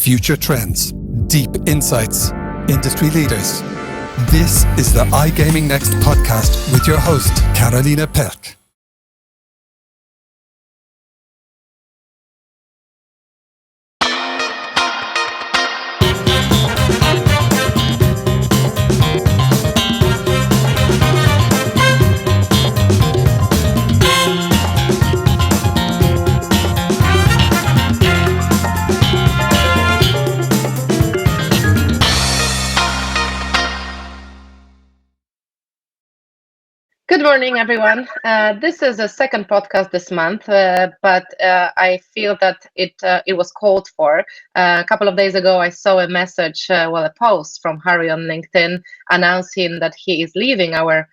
future trends, deep insights, industry leaders. This is the Igaming Next podcast with your host, Karolina Pelc. Good morning, everyone. This is a second podcast this month, but I feel that it was called for. A couple of days ago, I saw a message, a post from Harry on LinkedIn announcing that he is leaving our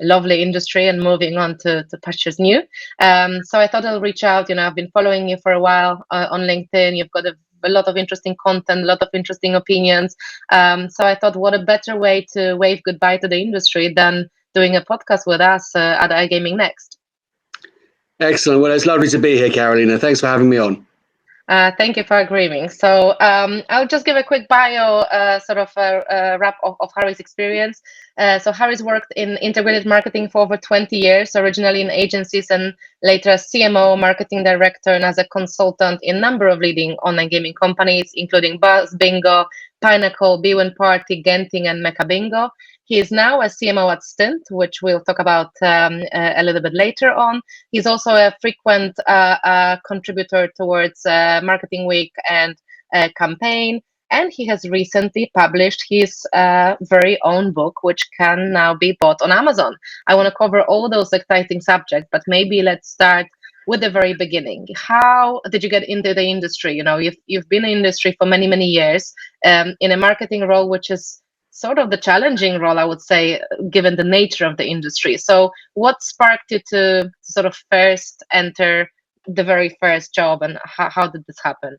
lovely industry and moving on to pastures new. So I thought I'll reach out. I've been following you for a while on LinkedIn. You've got a lot of interesting content, a lot of interesting opinions. So I thought, what a better way to wave goodbye to the industry than doing a podcast with us at Igaming Next. Excellent. Well, it's lovely to be here, Karolina. Thanks for having me on. Thank you for agreeing. So I'll just give a quick bio, wrap of Harry's experience. So Harry's worked in integrated marketing for over 20 years, originally in agencies and later as CMO, marketing director, and as a consultant in a number of leading online gaming companies, including Buzz, Bingo, Pinnacle, Bwin Party, Genting, and Mecha Bingo. He is now a CMO at Stint, which we'll talk about a little bit later on. He's also a frequent contributor towards Marketing Week and Campaign. And he has recently published his very own book, which can now be bought on Amazon. I want to cover all those exciting subjects, but maybe let's start with the very beginning. How did you get into the industry? You've been in the industry for many, many years in a marketing role, which is sort of the challenging role, I would say, given the nature of the industry. So what sparked you to sort of first enter the very first job, and how did this happen?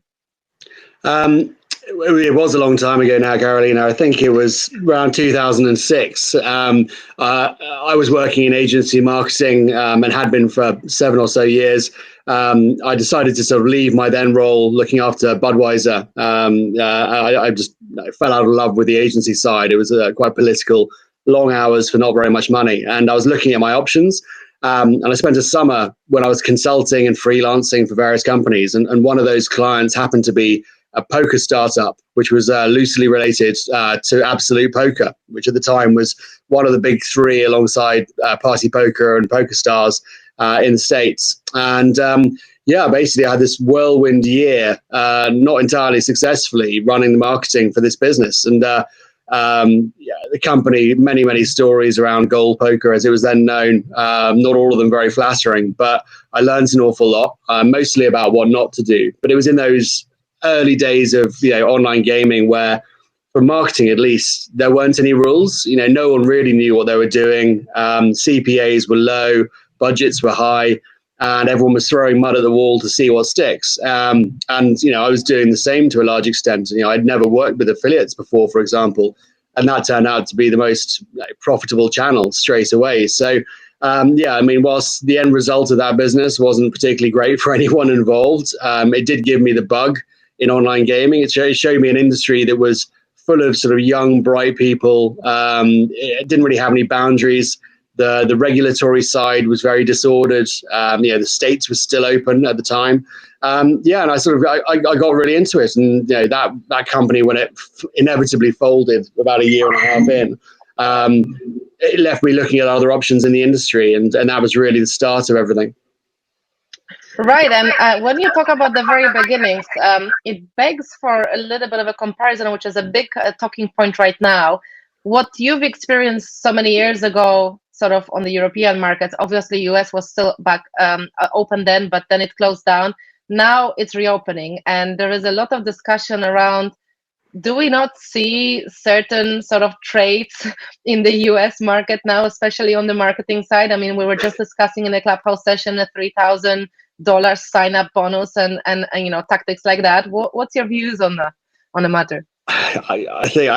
It was a long time ago now, Karolina. I think it was around 2006. I was working in agency marketing and had been for 7 or so years. I decided to sort of leave my then role looking after Budweiser. I just fell out of love with the agency side. It was quite political, long hours for not very much money. And I was looking at my options. And I spent a summer when I was consulting and freelancing for various companies. And one of those clients happened to be a poker startup, which was loosely related to Absolute Poker, which at the time was one of the big three alongside Party Poker and PokerStars in the States. And basically I had this whirlwind year, not entirely successfully, running the marketing for this business. And the company, many stories around gold poker as it was then known, not all of them very flattering, but I learned an awful lot, mostly about what not to do. But it was in those early days of online gaming where, for marketing at least, there weren't any rules. No one really knew what they were doing. CPAs were low, budgets were high, and everyone was throwing mud at the wall to see what sticks. And I was doing the same to a large extent. I'd never worked with affiliates before, for example, and that turned out to be the most profitable channel straight away. So whilst the end result of that business wasn't particularly great for anyone involved, it did give me the bug in online gaming. It showed me an industry that was full of sort of young, bright people. It didn't really have any boundaries. The regulatory side was very disordered. The States was still open at the time. And I got really into it. And that company, when it inevitably folded about a year and a half in, it left me looking at other options in the industry. And that was really the start of everything. Right, and when you talk about the very beginnings, it begs for a little bit of a comparison, which is a big talking point right now. What you've experienced so many years ago, sort of on the European markets, obviously US was still back open then, but then it closed down. Now it's reopening, and there is a lot of discussion around, do we not see certain sort of traits in the US market now, especially on the marketing side? I mean, we were just discussing in a Clubhouse session a $3,000 sign-up bonus and tactics like that. What's your views on the matter? I think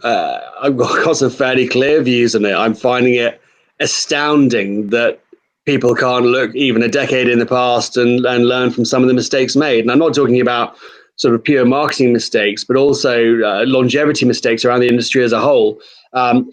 I've got some fairly clear views on it. I'm finding it astounding that people can't look even a decade in the past and learn from some of the mistakes made. And I'm not talking about sort of pure marketing mistakes, but also longevity mistakes around the industry as a whole,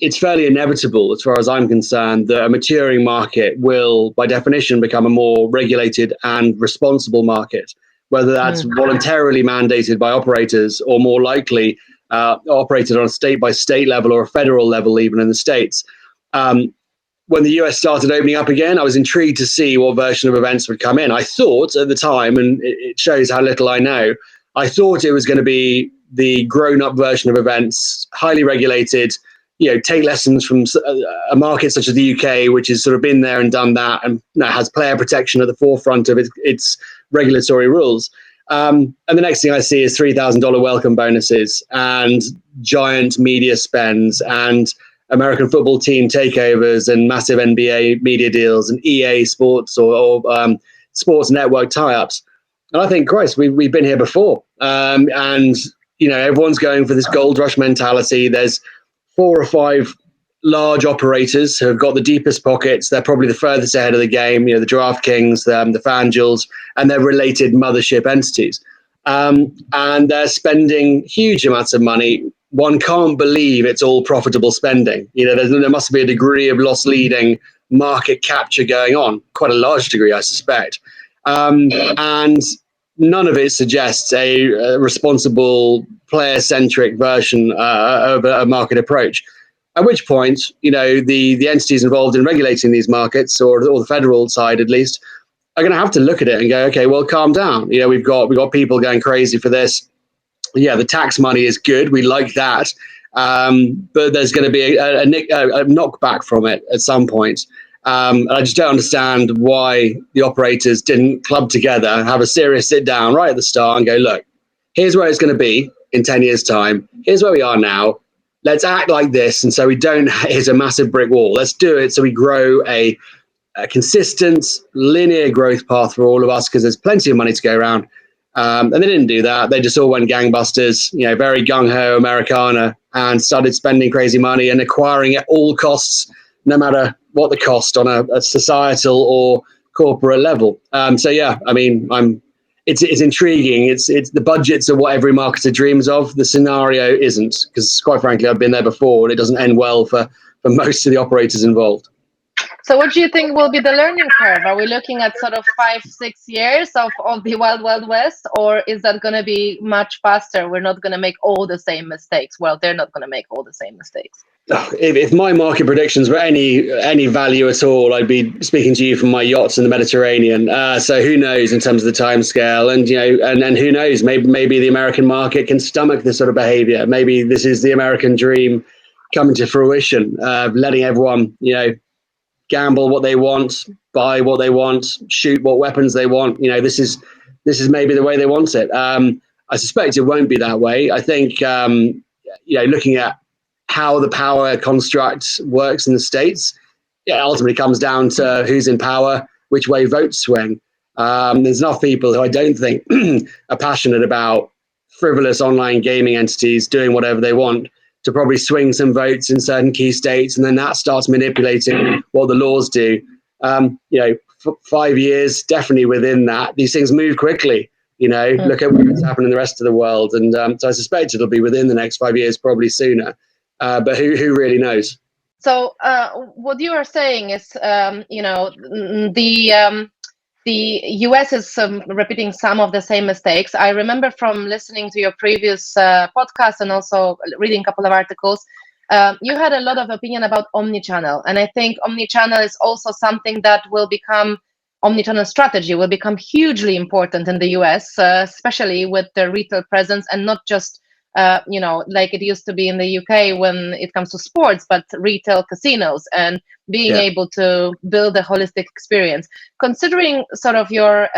it's fairly inevitable, as far as I'm concerned, that a maturing market will, by definition, become a more regulated and responsible market, whether that's voluntarily mandated by operators or more likely operated on a state-by-state level or a federal level, even in the States. When the US started opening up again, I was intrigued to see what version of events would come in. I thought at the time, and it shows how little I know, I thought it was going to be the grown-up version of events, highly regulated, take lessons from a market such as the UK, which has sort of been there and done that, and has player protection at the forefront of its regulatory rules. And the next thing I see is $3,000 welcome bonuses and giant media spends and American football team takeovers and massive NBA media deals and EA Sports or sports network tie-ups. And I think, Christ, we've been here before. And, everyone's going for this gold rush mentality. There's 4 or 5 large operators who have got the deepest pockets. They're probably the furthest ahead of the game, the DraftKings, the FanDuels, and their related mothership entities. And they're spending huge amounts of money. One can't believe it's all profitable spending. There must be a degree of loss leading market capture going on, quite a large degree, I suspect. And none of it suggests a responsible player-centric version of a market approach. At which point, the entities involved in regulating these markets, or the federal side at least, are going to have to look at it and go, okay, well, calm down. We've got people going crazy for this. Yeah, the tax money is good. We like that. But there's going to be a knockback from it at some point. I just don't understand why the operators didn't club together, have a serious sit down right at the start and go, look, here's where it's going to be in 10 years' time. Here's where we are now. Let's act like this. And so we don't hit a massive brick wall. Let's do it so we grow a consistent, linear growth path for all of us, because there's plenty of money to go around. And they didn't do that. They just all went gangbusters, very gung-ho Americana, and started spending crazy money and acquiring at all costs, no matter what the cost on a societal or corporate level. It's intriguing. It's the budgets are what every marketer dreams of. The scenario isn't, because quite frankly, I've been there before, and it doesn't end well for most of the operators involved. So what do you think will be the learning curve? Are we looking at sort of 5-6 years of the Wild Wild West, or is that going to be much faster? We're not going to make all the same mistakes. Well, they're not going to make all the same mistakes. If my market predictions were any value at all, I'd be speaking to you from my yachts in the Mediterranean. So who knows in terms of the timescale, and who knows, maybe the American market can stomach this sort of behavior. Maybe this is the American dream coming to fruition, letting everyone, gamble what they want, buy what they want, shoot what weapons they want. This is maybe the way they want it. I suspect it won't be that way. I think, looking at how the power construct works in the States, it ultimately comes down to who's in power, which way votes swing. There's enough people who I don't think are passionate about frivolous online gaming entities doing whatever they want to probably swing some votes in certain key states, and then that starts manipulating what the laws do. 5 years, definitely within that. These things move quickly. Look at what's happened in the rest of the world, and so I suspect it'll be within the next 5 years, probably sooner. But who really knows? So what you are saying is, the US is repeating some of the same mistakes. I remember from listening to your previous podcast and also reading a couple of articles, you had a lot of opinion about omnichannel. And I think omnichannel is also something that omnichannel strategy will become hugely important in the US, especially with the retail presence, and not just like it used to be in the UK when it comes to sports, but retail casinos and being able to build a holistic experience. Considering sort of your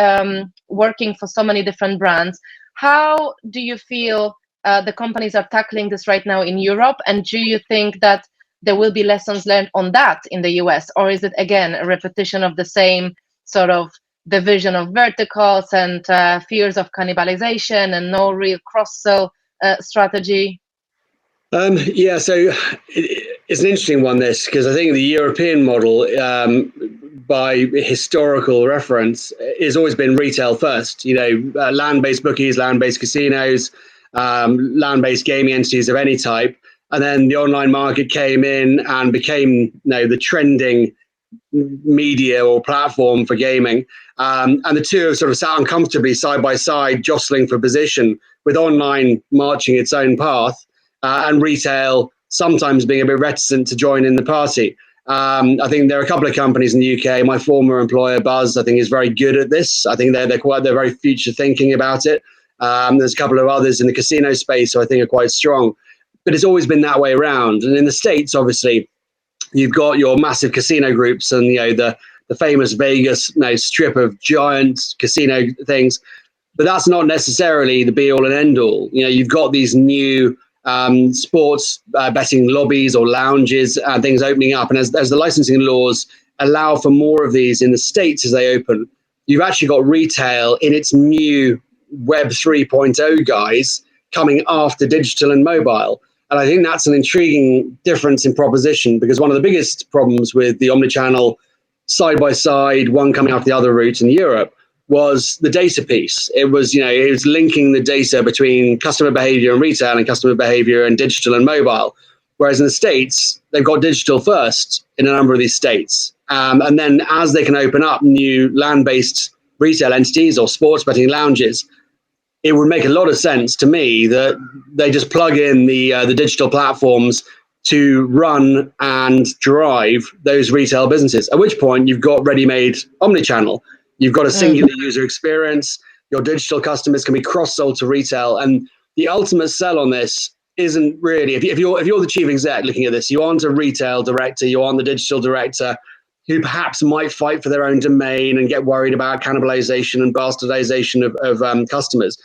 working for so many different brands, how do you feel the companies are tackling this right now in Europe? And do you think that there will be lessons learned on that in the US? Or is it, again, a repetition of the same sort of division of verticals and fears of cannibalization and no real cross-sell strategy? So it's an interesting one, this, because I think the European model by historical reference, has always been retail first. Land-based bookies, land-based casinos, land-based gaming entities of any type. And then the online market came in and became the trending media or platform for gaming. And the two have sort of sat uncomfortably side by side, jostling for position, with online marching its own path, and retail sometimes being a bit reticent to join in the party. I think there are a couple of companies in the UK. My former employer, Buzz, I think is very good at this. I think they're very future thinking about it. There's a couple of others in the casino space who I think are quite strong. But it's always been that way around. And in the States, obviously, you've got your massive casino groups and the famous Vegas strip of giant casino things. But that's not necessarily the be all and end all. You've got these new sports betting lobbies or lounges and things opening up. And as the licensing laws allow for more of these in the States as they open, you've actually got retail in its new Web 3.0 guise coming after digital and mobile. And I think that's an intriguing difference in proposition, because one of the biggest problems with the omnichannel side by side, one coming after the other route in Europe, was the data piece. It was linking the data between customer behavior and retail and customer behavior and digital and mobile. Whereas in the States, they've got digital first in a number of these states. And then as they can open up new land-based retail entities or sports betting lounges, it would make a lot of sense to me that they just plug in the digital platforms to run and drive those retail businesses, at which point you've got ready-made omnichannel. You've got a singular user experience. Your digital customers can be cross-sold to retail. And the ultimate sell on this isn't really, if you're the chief exec looking at this, you aren't a retail director, you aren't the digital director who perhaps might fight for their own domain and get worried about cannibalization and bastardization of customers.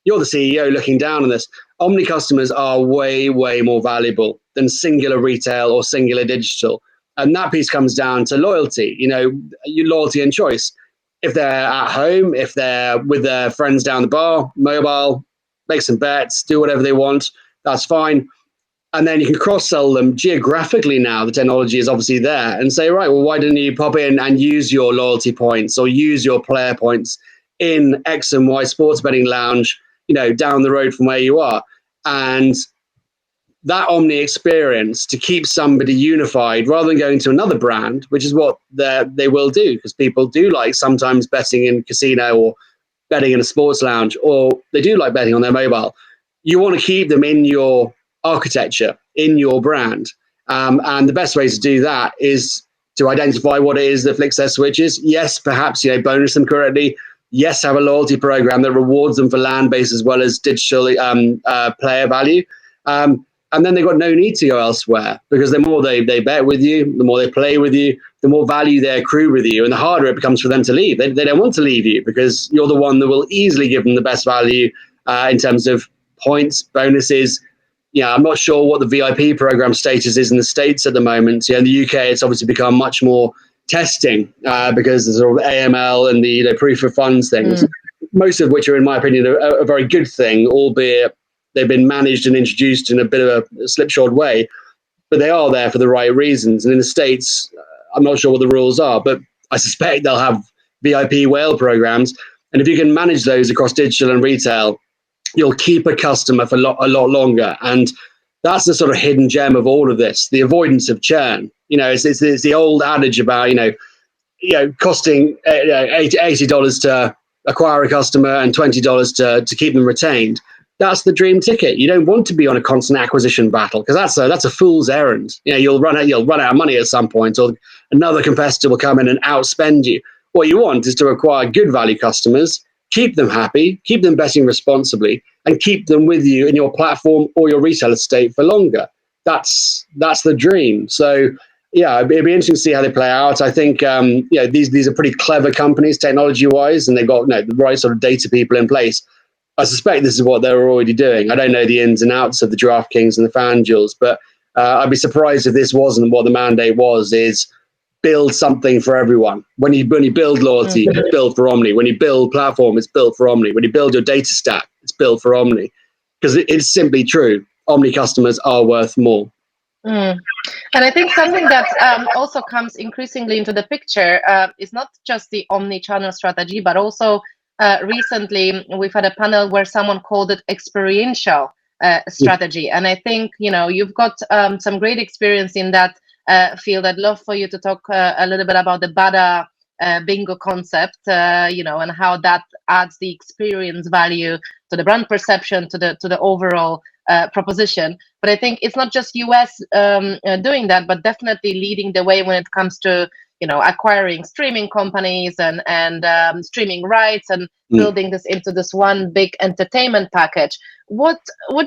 You're the CEO looking down on this. Omni customers are way, way more valuable than singular retail or singular digital. And that piece comes down to loyalty, your loyalty and choice. If they're at home, if they're with their friends down the bar, mobile, make some bets, do whatever they want, that's fine. And then you can cross-sell them geographically now. The technology is obviously there, and say, right, well, why didn't you pop in and use your loyalty points or use your player points in X and Y sports betting lounge, down the road from where you are? And that omni experience to keep somebody unified rather than going to another brand, which is what they will do, because people do like sometimes betting in casino or betting in a sports lounge, or they do like betting on their mobile. You want to keep them in your architecture, in your brand. And the best way to do that is to identify what it is that flicks their switches. Yes, perhaps, bonus them correctly. Yes, have a loyalty program that rewards them for land-based as well as digital player value. And then they've got no need to go elsewhere, because the more they bet with you, the more they play with you, the more value they accrue with you, and the harder it becomes for them to leave. They don't want to leave you because you're the one that will easily give them the best value in terms of points, bonuses. I'm not sure what the VIP program status is in the States at the moment. In the UK, it's obviously become much more testing because there's sort of AML and the proof of funds things, most of which are, in my opinion, a very good thing, albeit they've been managed and introduced in a bit of a slipshod way, but they are there for the right reasons. And in the States, I'm not sure what the rules are, but I suspect they'll have VIP whale programs. And if you can manage those across digital and retail, you'll keep a customer for a lot longer. And that's the sort of hidden gem of all of this, the avoidance of churn. It's the old adage about, costing $80 to acquire a customer and $20 to keep them retained. That's the dream ticket. You don't want to be on a constant acquisition battle, because that's a fool's errand. You'll run out of money at some point, or another competitor will come in and outspend you. What you want is to acquire good value customers, keep them happy, keep them betting responsibly, and keep them with you in your platform or your retail estate for longer. That's the dream. So yeah, it'd be interesting to see how they play out. I think these are pretty clever companies technology wise, and they've got the right sort of data people in place. I suspect this is what they're already doing. I don't know the ins and outs of the DraftKings and the FanDuels, but I'd be surprised if this wasn't what the mandate was, is build something for everyone. When you build loyalty, it's built for Omni. When you build platform, it's built for Omni. When you build your data stack, it's built for Omni. Because it's simply true. Omni customers are worth more. Mm. And I think something that also comes increasingly into the picture is not just the omni-channel strategy, but also recently we've had a panel where someone called it experiential strategy. And I think, you've got some great experience in that field. I'd love for you to talk a little bit about the BADA bingo concept, and how that adds the experience value to the brand perception, to the overall proposition. But I think it's not just US doing that, but definitely leading the way when it comes to acquiring streaming companies and streaming rights and building this into this one big entertainment package. What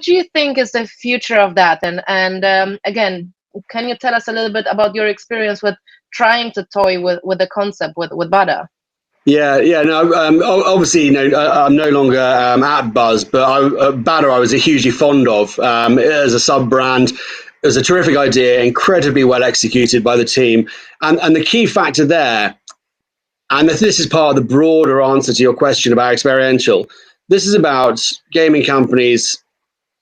do you think is the future of that? And again, can you tell us a little bit about your experience with trying to toy with the concept with Bada? Yeah. No, obviously, I'm no longer at Buzz, but Banner I was hugely fond of as a sub brand. It was a terrific idea, incredibly well executed by the team, and the key factor there, and this is part of the broader answer to your question about experiential. This is about gaming companies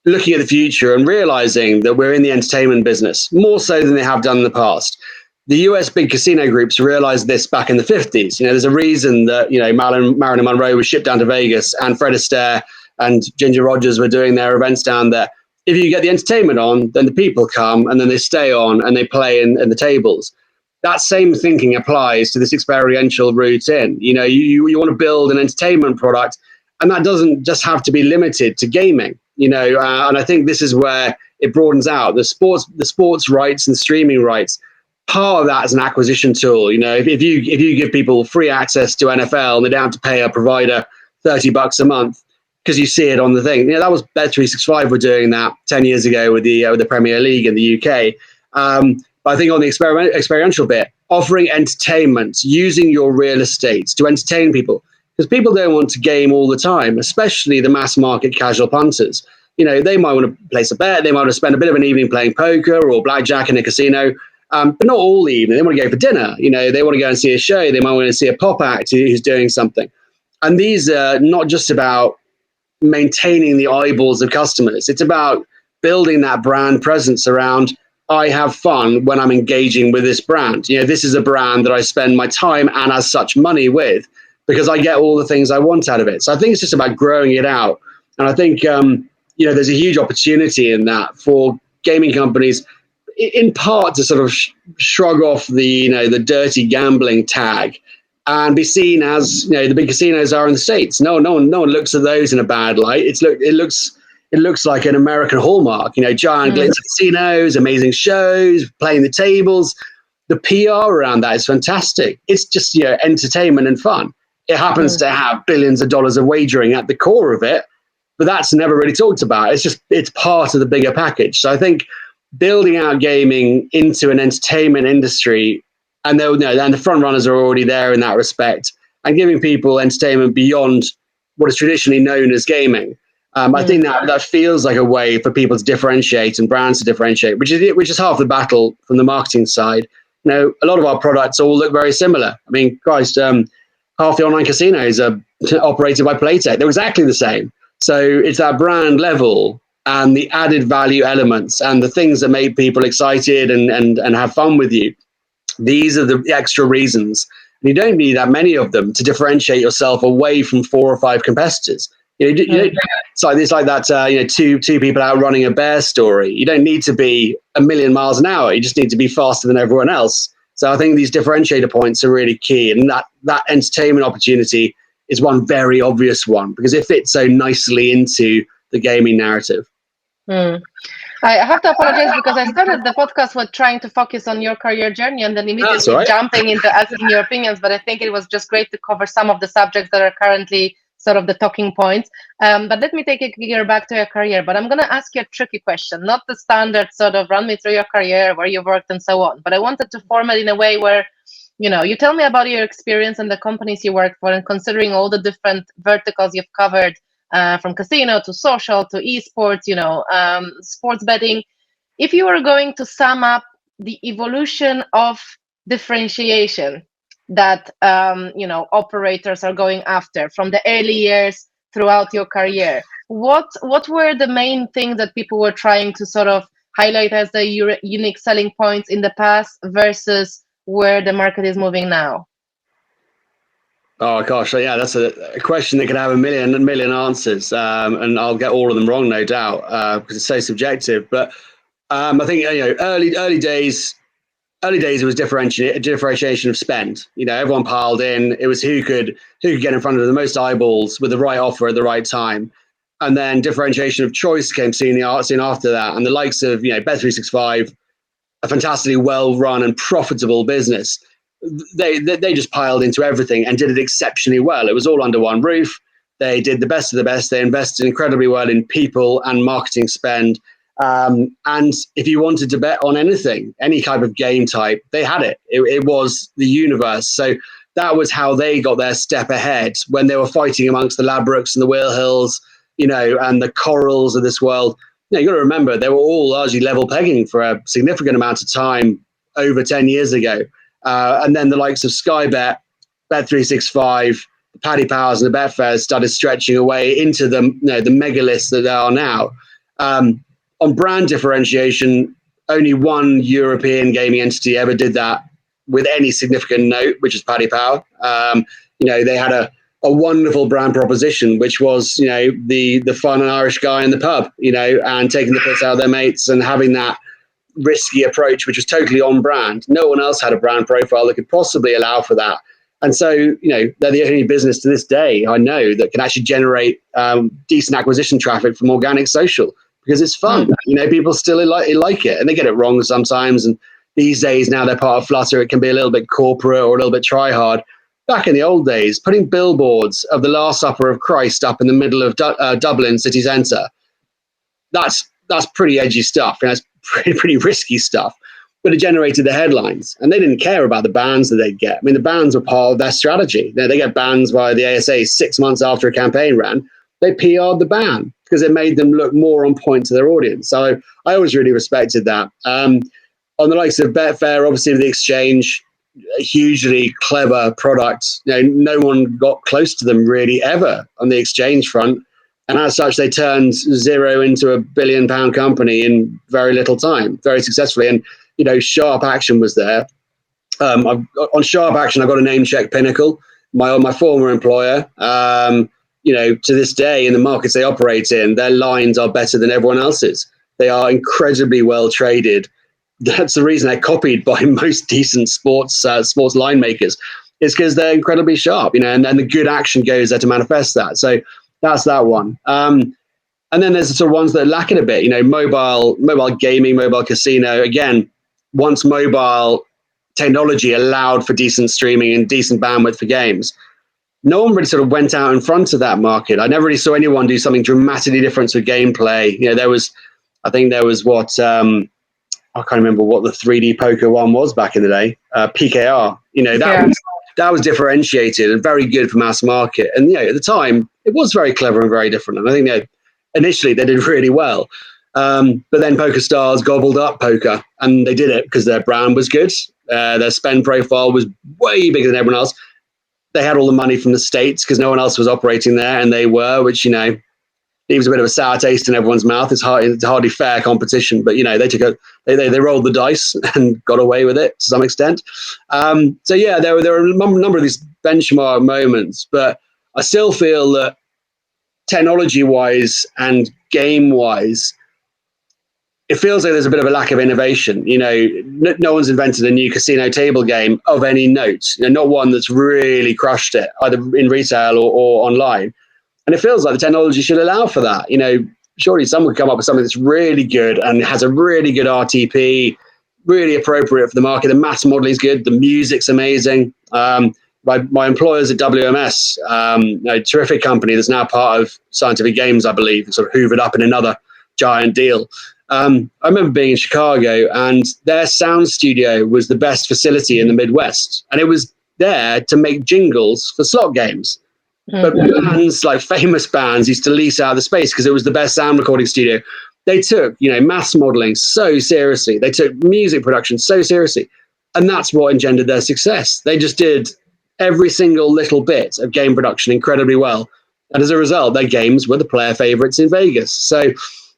looking at the future and realizing that we're in the entertainment business more so than they have done in the past. The US big casino groups realized this back in the 50s. There's a reason that, Marilyn Monroe was shipped down to Vegas and Fred Astaire and Ginger Rogers were doing their events down there. If you get the entertainment on, then the people come and then they stay on and they play in the tables. That same thinking applies to this experiential route in. You want to build an entertainment product, and that doesn't just have to be limited to gaming. And I think this is where it broadens out the sports rights and streaming rights. Part of that is an acquisition tool. If you give people free access to NFL and they don't have to pay a provider $30 a month because you see it on the thing. That was Bet365 were doing that 10 years ago with the Premier League in the UK. But I think on the experiential bit, offering entertainment, using your real estate to entertain people, because people don't want to game all the time, especially the mass market casual punters. They might want to place a bet, they might want to spend a bit of an evening playing poker or blackjack in a casino, but not all the evening. They want to go for dinner. They want to go and see a show. They might want to see a pop act who's doing something. And these are not just about maintaining the eyeballs of customers. It's about building that brand presence around, I have fun when I'm engaging with this brand. This is a brand that I spend my time and as such money with because I get all the things I want out of it. So I think it's just about growing it out. And I think, there's a huge opportunity in that for gaming companies, in part to sort of shrug off the dirty gambling tag and be seen as, the big casinos are in the States. No one looks at those in a bad light. It looks like an American hallmark, giant glitz casinos, amazing shows, playing the tables. The PR around that is fantastic. It's just, entertainment and fun. It happens to have billions of dollars of wagering at the core of it, but that's never really talked about. It's part of the bigger package. So I think building out gaming into an entertainment industry, and the front runners are already there in that respect, and giving people entertainment beyond what is traditionally known as gaming. I think that feels like a way for people to differentiate and brands to differentiate, which is half the battle from the marketing side. A lot of our products all look very similar. I mean, Christ, half the online casinos are operated by Playtech. They're exactly the same. So it's that brand level and the added value elements and the things that make people excited and have fun with you. These are the extra reasons. And you don't need that many of them to differentiate yourself away from 4 or 5 competitors. It's like that, two people out running a bear story. You don't need to be a million miles an hour. You just need to be faster than everyone else. So I think these differentiator points are really key. And that entertainment opportunity is one very obvious one because it fits so nicely into the gaming narrative. I have to apologize because I started the podcast with trying to focus on your career journey and then immediately jumping into asking your opinions. But I think it was just great to cover some of the subjects that are currently sort of the talking points. But let me take a gear back to your career. But I'm going to ask you a tricky question, not the standard sort of run me through your career, where you worked and so on. But I wanted to form it in a way where, you tell me about your experience and the companies you worked for, and considering all the different verticals you've covered, from casino to social to esports, sports betting. If you were going to sum up the evolution of differentiation that operators are going after from the early years throughout your career, what were the main things that people were trying to sort of highlight as the unique selling points in the past versus where the market is moving now? Oh gosh, yeah, that's a question that could have a million answers, and I'll get all of them wrong, no doubt, because it's so subjective. But I think early days, it was differentiation of spend. Everyone piled in. It was who could get in front of the most eyeballs with the right offer at the right time, and then differentiation of choice came soon after that. And the likes of Bet365, a fantastically well run and profitable business. They just piled into everything and did it exceptionally well. It was all under one roof. They did the best of the best. They invested incredibly well in people and marketing spend. And if you wanted to bet on anything, any type of game type, they had it. It was the universe. So that was how they got their step ahead when they were fighting amongst the Labrooks and the Whale Hills, and the Corals of this world. You got to remember, they were all largely level pegging for a significant amount of time over 10 years ago. And then the likes of Sky Bet, Bet365, the Paddy Powers and the Betfairs started stretching away into the megalists that they are now. On brand differentiation, only one European gaming entity ever did that with any significant note, which is Paddy Power. They had a wonderful brand proposition, which was, the fun and Irish guy in the pub, and taking the piss out of their mates and having that risky approach, which was totally on brand. No one else had a brand profile that could possibly allow for that. And so, they're the only business to this day I know that can actually generate decent acquisition traffic from organic social, because it's fun. People still like it, and they get it wrong sometimes. And these days, now they're part of Flutter, it can be a little bit corporate or a little bit try hard. Back in the old days, putting billboards of the Last Supper of Christ up in the middle of Dublin city centre, that's pretty edgy stuff. It's pretty risky stuff. But it generated the headlines, and they didn't care about the bans that they'd get. I mean, the bans were part of their strategy. They get bans by the ASA 6 months after a campaign ran. They PR'd the ban because it made them look more on point to their audience. So I always really respected that. On the likes of Betfair, obviously the exchange, a hugely clever product. No one got close to them really ever on the exchange front. And as such, they turned zero into £1 billion company in very little time, very successfully. And, Sharp Action was there. On Sharp Action, I got a name check Pinnacle, my former employer. To this day, in the markets they operate in, their lines are better than everyone else's. They are incredibly well traded. That's the reason they're copied by most decent sports line makers. It's because they're incredibly sharp, and then the good action goes there to manifest that. So that's that one. And then there's the sort of ones that are lacking a bit, mobile gaming, mobile casino. Again, once mobile technology allowed for decent streaming and decent bandwidth for games, no one really sort of went out in front of that market. I never really saw anyone do something dramatically different with gameplay. There was what, I can't remember what the 3D poker one was back in the day. PKR, that was differentiated and very good for mass market. And at the time, it was very clever and very different. And I think initially they did really well. But then PokerStars gobbled up poker, and they did it because their brand was good. Their spend profile was way bigger than everyone else. They had all the money from the States because no one else was operating there, and they were, which leaves a bit of a sour taste in everyone's mouth. It's hardly fair competition, but they rolled the dice and got away with it to some extent. So yeah, there were a number of these benchmark moments, but I still feel that technology-wise and game-wise, it feels like there's a bit of a lack of innovation. No one's invented a new casino table game of any note. Not one that's really crushed it, either in retail or online. And it feels like the technology should allow for that. Surely someone would come up with something that's really good and has a really good RTP, really appropriate for the market. The maths modeling is good. The music's amazing. My employers at WMS, a terrific company that's now part of Scientific Games, I believe, and sort of hoovered up in another giant deal. I remember being in Chicago, and their sound studio was the best facility in the Midwest. And it was there to make jingles for slot games. But bands, like famous bands, used to lease out the space because it was the best sound recording studio. They took, mass modeling so seriously. They took music production so seriously. And that's what engendered their success. They just did every single little bit of game production incredibly well. And as a result, their games were the player favorites in Vegas. So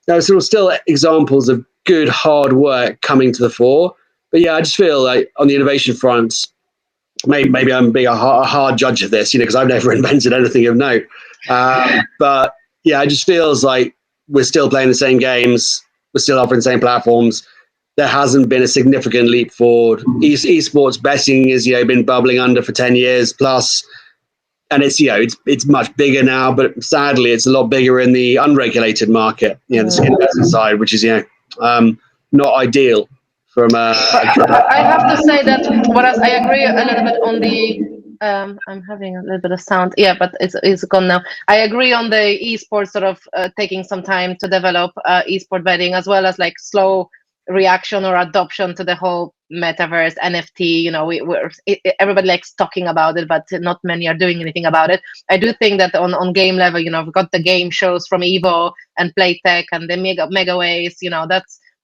there are sort of still examples of good hard work coming to the fore. But yeah, I just feel like on the innovation front, maybe I'm being a hard judge of this, because I've never invented anything of note. But yeah, it just feels like we're still playing the same games. We're still offering the same platforms. There hasn't been a significant leap forward. Esports betting has, been bubbling under for 10 years plus. And it's, it's much bigger now, but sadly, it's a lot bigger in the unregulated market, the skin betting side, which is, not ideal from I have to say that, whereas I agree a little bit on the I'm having a little bit of sound. Yeah, but it's gone now. I agree on the esports sort of taking some time to develop esport betting, as well as like slow reaction or adoption to the whole metaverse NFT. Everybody likes talking about it, but not many are doing anything about it. I do think that on game level, we've got the game shows from Evo and Playtech and the Mega Ways.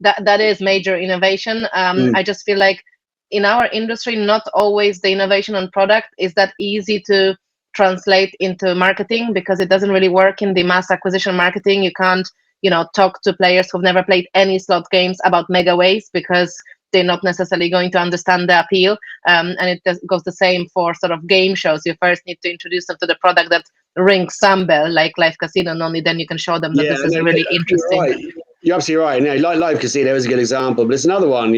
That is major innovation. I just feel like in our industry, not always the innovation on product is that easy to translate into marketing, because it doesn't really work in the mass acquisition marketing. You can't, talk to players who've never played any slot games about Mega Ways, because they're not necessarily going to understand the appeal. And it goes the same for sort of game shows. You first need to introduce them to the product that rings some bell, like live casino, and only then you can show them that this is really interesting. Right. You're absolutely right. Live casino is a good example, but it's another one.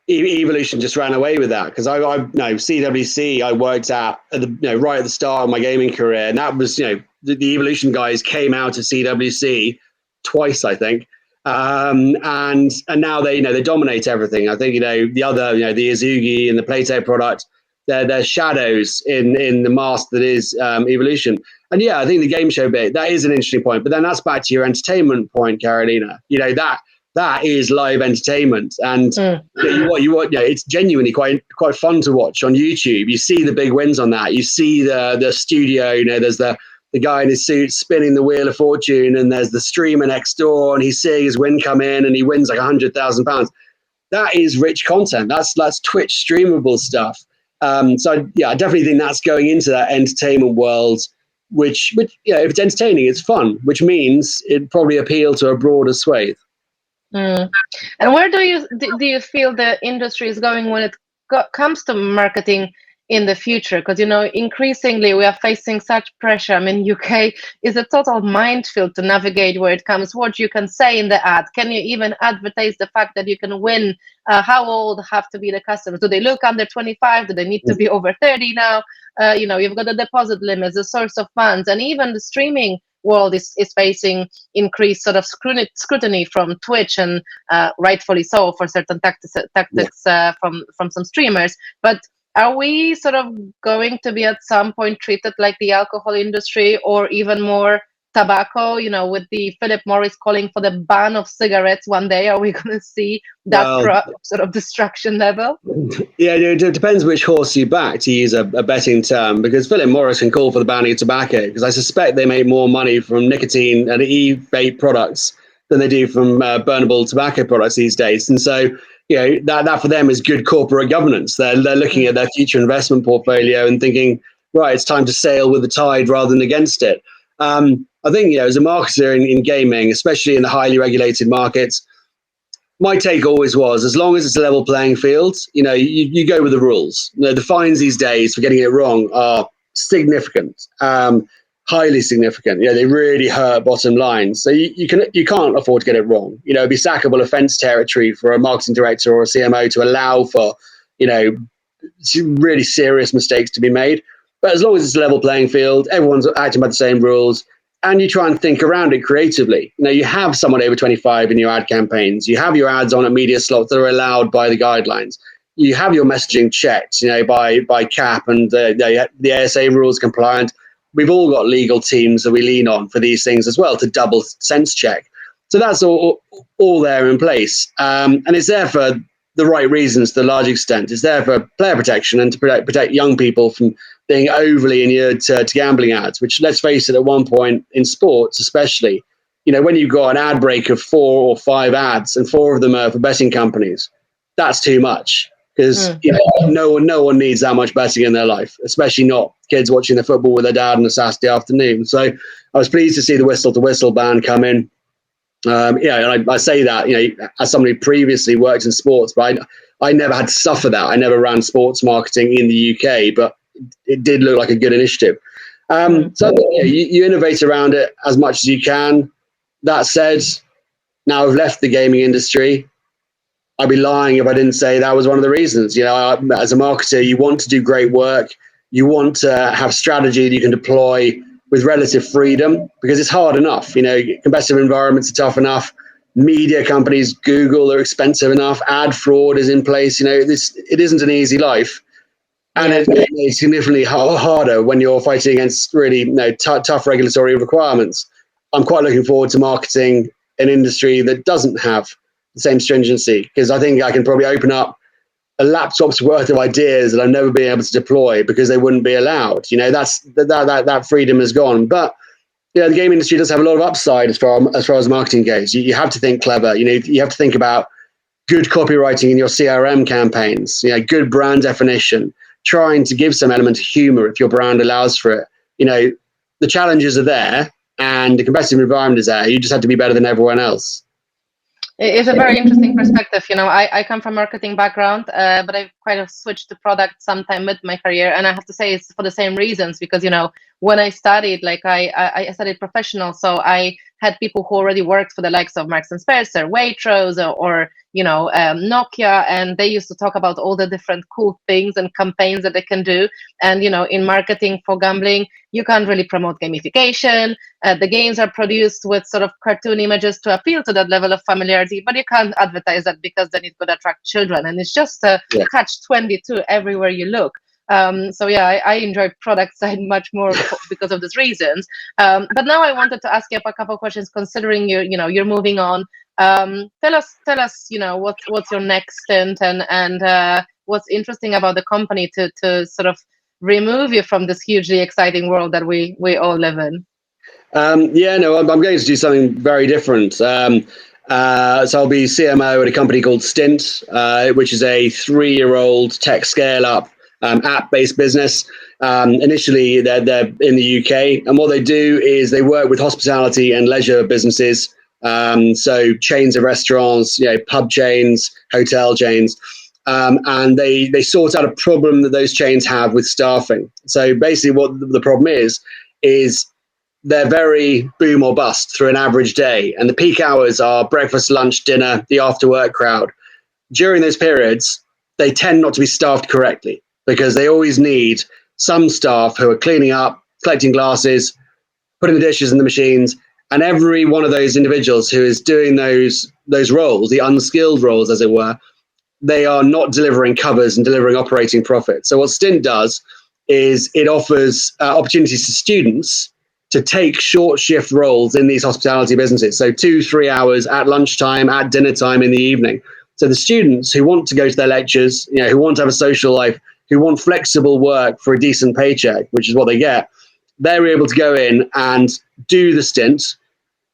Evolution just ran away with that, because I CWC I worked at the right at the start of my gaming career, and that was the Evolution guys came out of CWC twice, I think, and now they dominate everything. I think the other the Azugi and the Playtech product, they're shadows in the mask that is Evolution. And yeah, I think the game show bit, that is an interesting point. But then that's back to your entertainment point, Karolina. That is live entertainment, and it's genuinely quite fun to watch on YouTube. You see the big wins on that. You see the studio. There's the guy in his suit spinning the wheel of fortune, and there's the streamer next door, and he's seeing his win come in, and he wins like £100,000. That is rich content. That's Twitch streamable stuff. So yeah, I definitely think that's going into that entertainment world. Which if it's entertaining, it's fun, which means it probably appeal to a broader swathe. And where do you feel the industry is going when it comes to marketing in the future? Because increasingly we are facing such pressure. I mean, UK is a total minefield to navigate where it comes. What you can say in the ad? Can you even advertise the fact that you can win? How old have to be the customers? Do they look under 25? Do they need to be over 30 now? You've got the deposit limits, the source of funds, and even the streaming world is facing increased sort of scrutiny from Twitch, and rightfully so for certain tactics from some streamers. But are we sort of going to be at some point treated like the alcohol industry, or even more tobacco, with the Philip Morris calling for the ban of cigarettes one day? Are we going to see that sort of destruction level? Yeah, it depends which horse you back, to use a betting term, because Philip Morris can call for the banning of tobacco, because I suspect they make more money from nicotine and e-vape products than they do from burnable tobacco products these days. And so, that for them is good corporate governance. They're looking at their future investment portfolio and thinking, right, it's time to sail with the tide rather than against it. I think, as a marketer in gaming, especially in the highly regulated markets, my take always was, as long as it's a level playing field, you go with the rules. The fines these days for getting it wrong are significant, highly significant. They really hurt bottom line. So you can't afford to get it wrong. It'd be sackable offence territory for a marketing director or a CMO to allow for, really serious mistakes to be made. But as long as it's a level playing field, everyone's acting by the same rules, and you try and think around it creatively. You have someone over 25 in your ad campaigns. You have your ads on at media slots that are allowed by the guidelines. You have your messaging checked, by CAP and the ASA rules compliant. We've all got legal teams that we lean on for these things as well to double sense check. So that's all there in place. And it's there for the right reasons to a large extent. It's there for player protection and to protect young people from being overly inured to gambling ads, which, let's face it, at one point in sports especially, when you've got an ad break of 4 or 5 ads and 4 of them are for betting companies, that's too much, because no one needs that much betting in their life, especially not kids watching the football with their dad on a Saturday afternoon. So I was pleased to see the whistle-to-whistle ban come in. Yeah, and I say that, as somebody who previously worked in sports, but I never had to suffer that. I never ran sports marketing in the UK, but it did look like a good initiative. So you innovate around it as much as you can. That said, now I've left the gaming industry. I'd be lying if I didn't say that was one of the reasons. As a marketer, you want to do great work. You want to have strategy that you can deploy with relative freedom, because it's hard enough. Competitive environments are tough enough. Media companies, Google, are expensive enough. Ad fraud is in place. It isn't an easy life. And it's significantly harder when you're fighting against really tough regulatory requirements. I'm quite looking forward to marketing an industry that doesn't have the same stringency, because I think I can probably open up a laptop's worth of ideas that I've never been able to deploy because they wouldn't be allowed. That freedom is gone. But the game industry does have a lot of upside as far as marketing goes. You have to think clever. You have to think about good copywriting in your CRM campaigns. Good brand definition, trying to give some element of humor if your brand allows for it. The challenges are there, and the competitive environment is there. You just have to be better than everyone else. It's a very interesting perspective. I come from marketing background, but I've kind of switched to product sometime mid my career, and I have to say it's for the same reasons, because when I studied, I studied professional, so I had people who already worked for the likes of Marks and Spencer, Waitrose, or Nokia, and they used to talk about all the different cool things and campaigns that they can do. And in marketing for gambling, you can't really promote gamification. The games are produced with sort of cartoon images to appeal to that level of familiarity, but you can't advertise that because then it could attract children, and it's just a catch-22 everywhere you look. I enjoy product side much more because of these reasons. But now I wanted to ask you a couple of questions, considering you're moving on. Tell us, what's your next stint, and what's interesting about the company to sort of remove you from this hugely exciting world that we all live in. I'm going to do something very different. So I'll be CMO at a company called Stint, which is a 3-year-old tech scale-up app-based business. Initially, they're in the UK, and what they do is they work with hospitality and leisure businesses. So chains of restaurants, pub chains, hotel chains, and they sort out a problem that those chains have with staffing. So basically, what the problem is they're very boom or bust through an average day, and the peak hours are breakfast, lunch, dinner, the after-work crowd. During those periods, they tend not to be staffed correctly, because they always need some staff who are cleaning up, collecting glasses, putting the dishes in the machines, and every one of those individuals who is doing those roles, the unskilled roles, as it were, they are not delivering covers and delivering operating profit. So what Stint does is it offers opportunities to students to take short shift roles in these hospitality businesses. So 2-3 hours at lunchtime, at dinner time in the evening. So the students who want to go to their lectures, who want to have a social life, who want flexible work for a decent paycheck, which is what they get, they're able to go in and do the stint.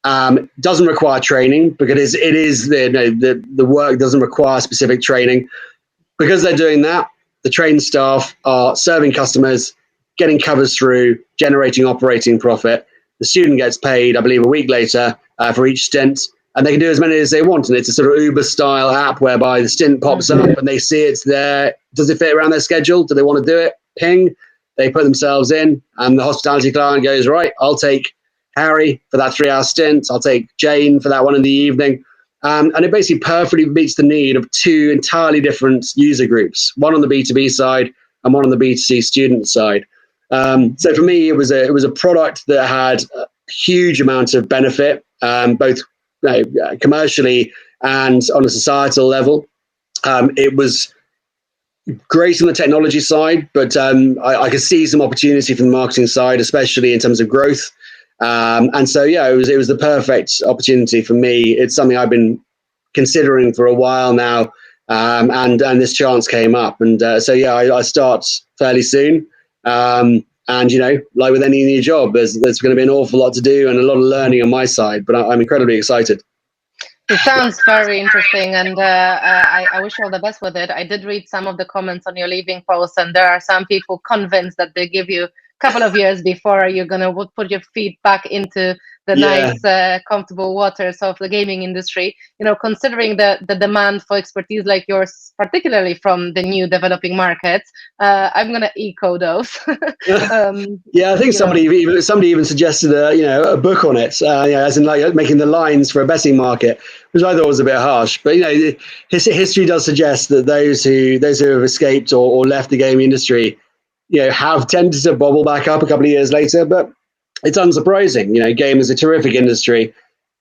Doesn't require training, because it is the work doesn't require specific training. Because they're doing that, the trained staff are serving customers, getting covers through, generating operating profit. The student gets paid, I believe, a week later for each stint, and they can do as many as they want. And it's a sort of Uber-style app whereby the stint pops up and they see it's there. Does it fit around their schedule? Do they want to do it? Ping. They put themselves in, and the hospitality client goes, right, I'll take Harry for that 3-hour stint. I'll take Jane for that one in the evening. And it basically perfectly meets the need of 2 entirely different user groups, one on the B2B side and one on the B2C student side. So for me, it was a product that had a huge amount of benefit, both commercially and on a societal level. It was great on the technology side, but I could see some opportunity from the marketing side, especially in terms of growth. And so, it was the perfect opportunity for me. It's something I've been considering for a while now, and this chance came up. And I start fairly soon. And like with any new job, there's going to be an awful lot to do and a lot of learning on my side. But I'm incredibly excited. It sounds very interesting, and I wish you all the best with it. I did read some of the comments on your leaving post, and there are some people convinced that they give you couple of years before you're going to put your feet back into the nice, comfortable waters of the gaming industry. Considering the demand for expertise like yours, particularly from the new developing markets, I'm going to echo those. I think somebody even suggested a book on it, as in like making the lines for a betting market, which I thought was a bit harsh. But history does suggest that those who have escaped or left the gaming industry, have tended to bobble back up a couple of years later. But it's unsurprising. Game is a terrific industry.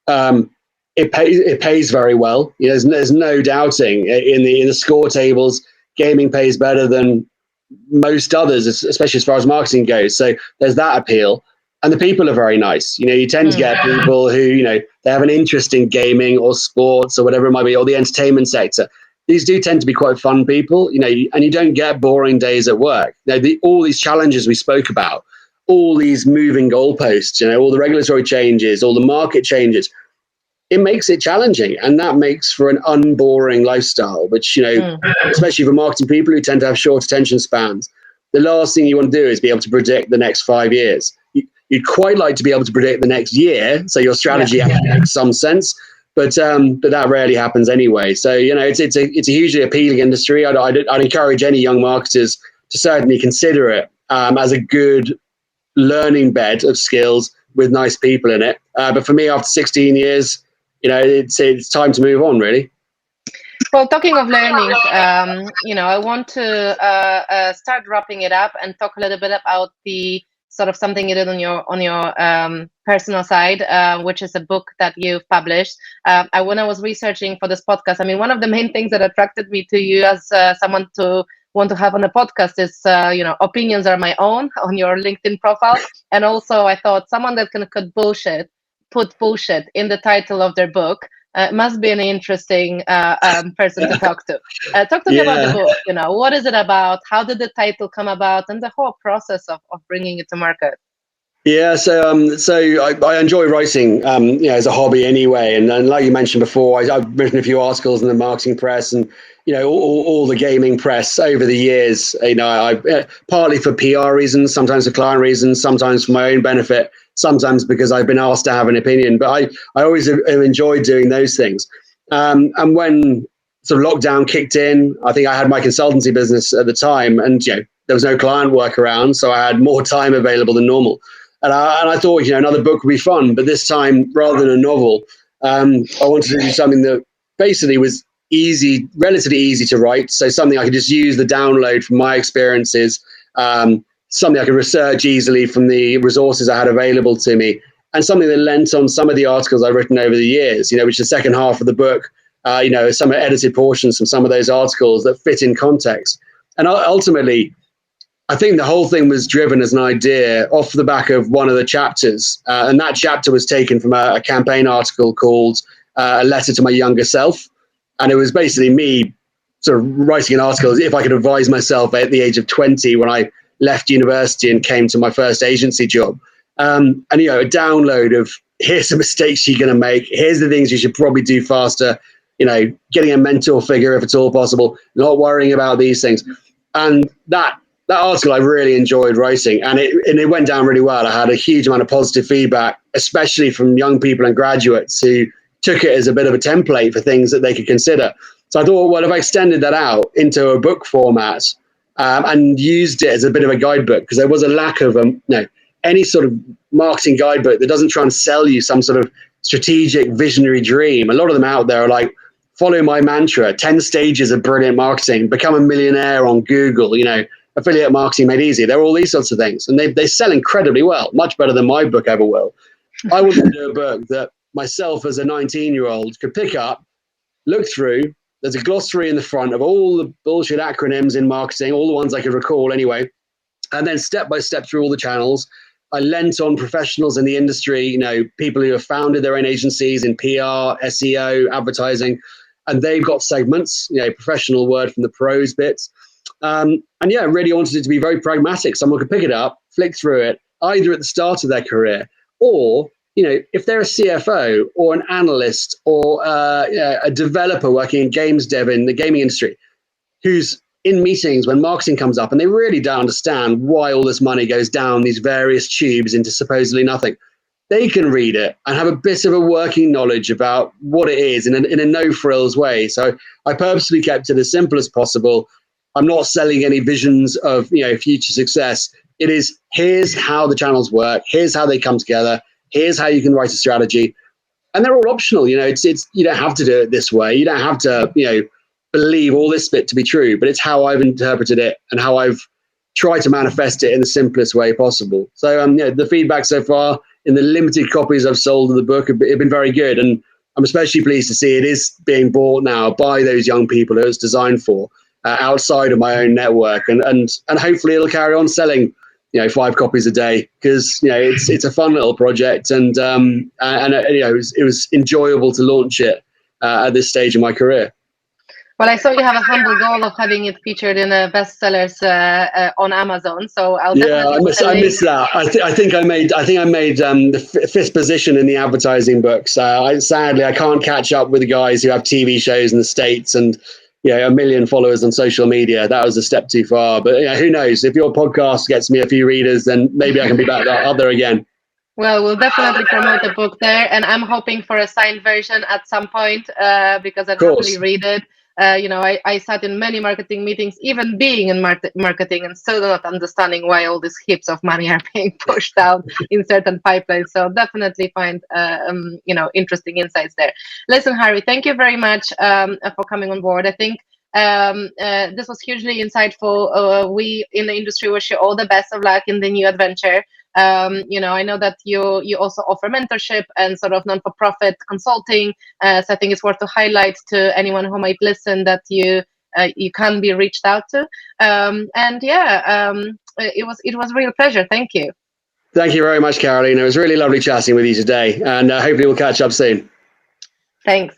It pays very well. There's no doubting in the score tables. Gaming pays better than most others, especially as far as marketing goes. So there's that appeal, and the people are very nice. You tend to get people who they have an interest in gaming or sports or whatever it might be, or the entertainment sector. These do tend to be quite fun people, and you don't get boring days at work. All these challenges we spoke about, all these moving goalposts, all the regulatory changes, all the market changes, it makes it challenging, and that makes for an unboring lifestyle, which, especially for marketing people who tend to have short attention spans, the last thing you want to do is be able to predict the next 5 years. You'd quite like to be able to predict the next year, so your strategy actually makes some sense, but that rarely happens anyway. So, it's a hugely appealing industry. I'd encourage any young marketers to certainly consider it as a good learning bed of skills with nice people in it. But for me, after 16 years, it's time to move on, really. Well, talking of learning, I want to start wrapping it up and talk a little bit about the sort of something you did on your personal side, which is a book that you've published. When I was researching for this podcast, one of the main things that attracted me to you as someone to want to have on a podcast is, opinions are my own on your LinkedIn profile. And also I thought someone that can put bullshit in the title of their book must be an interesting person to talk to. Talk to me about the book. What is it about? How did the title come about, and the whole process of bringing it to market? Yeah, so I enjoy writing, as a hobby anyway. And like you mentioned before, I've written a few articles in the marketing press and, all the gaming press over the years. I partly for PR reasons, sometimes for client reasons, sometimes for my own benefit, sometimes because I've been asked to have an opinion. But I always have enjoyed doing those things. And when sort of lockdown kicked in, I think I had my consultancy business at the time, and there was no client work around, so I had more time available than normal. And I thought, another book would be fun, but this time, rather than a novel, I wanted to do something that basically was relatively easy to write. So something I could just use the download from my experiences, something I could research easily from the resources I had available to me, and something that lent on some of the articles I've written over the years, which is the second half of the book, some edited portions from some of those articles that fit in context. And ultimately, I think the whole thing was driven as an idea off the back of one of the chapters. And that chapter was taken from a campaign article called A Letter to My Younger Self. And it was basically me sort of writing an article as if I could advise myself at the age of 20 when I left university and came to my first agency job. And, a download of here's the mistakes you're going to make. Here's the things you should probably do faster. Getting a mentor figure if it's all possible, not worrying about these things. And that article I really enjoyed writing, and it went down really well. I had a huge amount of positive feedback, especially from young people and graduates who took it as a bit of a template for things that they could consider. So I thought, well, if I extended that out into a book format and used it as a bit of a guidebook, because there was a lack of any sort of marketing guidebook that doesn't try and sell you some sort of strategic visionary dream. A lot of them out there are like, follow my mantra, 10 stages of brilliant marketing, become a millionaire on Google, affiliate marketing made easy. There are all these sorts of things, and they sell incredibly well, much better than my book ever will. I wanted to do a book that myself as a 19-year-old could pick up, look through. There's a glossary in the front of all the bullshit acronyms in marketing, all the ones I could recall anyway, and then step by step through all the channels. I lent on professionals in the industry, people who have founded their own agencies in PR, SEO, advertising, and they've got segments, professional word from the pros bits. Really wanted it to be very pragmatic. Someone could pick it up, flick through it, either at the start of their career, or, if they're a CFO or an analyst or a developer working in games dev in the gaming industry, who's in meetings when marketing comes up and they really don't understand why all this money goes down these various tubes into supposedly nothing, they can read it and have a bit of a working knowledge about what it is in a no frills way. So I purposely kept it as simple as possible. I'm not selling any visions of future success. It is, here's how the channels work, here's how they come together, here's how you can write a strategy. And they're all optional. It's you don't have to do it this way. You don't have to, believe all this bit to be true, but it's how I've interpreted it and how I've tried to manifest it in the simplest way possible. So the feedback so far in the limited copies I've sold of the book have been very good. And I'm especially pleased to see it is being bought now by those young people who it's designed for outside of my own network. And hopefully it'll carry on selling 5 copies a day, because it's a fun little project, and it was enjoyable to launch it at this stage of my career. Well, I saw you have a humble goal of having it featured in bestsellers on Amazon. So I'll definitely. Yeah, I missed that. I think I made the 5th position in the advertising books. Sadly, I can't catch up with the guys who have TV shows in the States and 1 million followers on social media. That was a step too far. But who knows? If your podcast gets me a few readers, then maybe I can be back up there again. Well, we'll definitely promote the book there, and I'm hoping for a signed version at some point because I'd happily read it. I sat in many marketing meetings, even being in marketing, and still not understanding why all these heaps of money are being pushed out in certain pipelines. So definitely find, interesting insights there. Listen, Harry, thank you very much for coming on board. I think this was hugely insightful. We in the industry wish you all the best of luck in the new adventure. I know that you also offer mentorship and sort of non-for-profit consulting. So I think it's worth to highlight to anyone who might listen that you can be reached out to. It was a real pleasure. Thank you. Thank you very much, Karolina. It was really lovely chatting with you today, and hopefully we'll catch up soon. Thanks.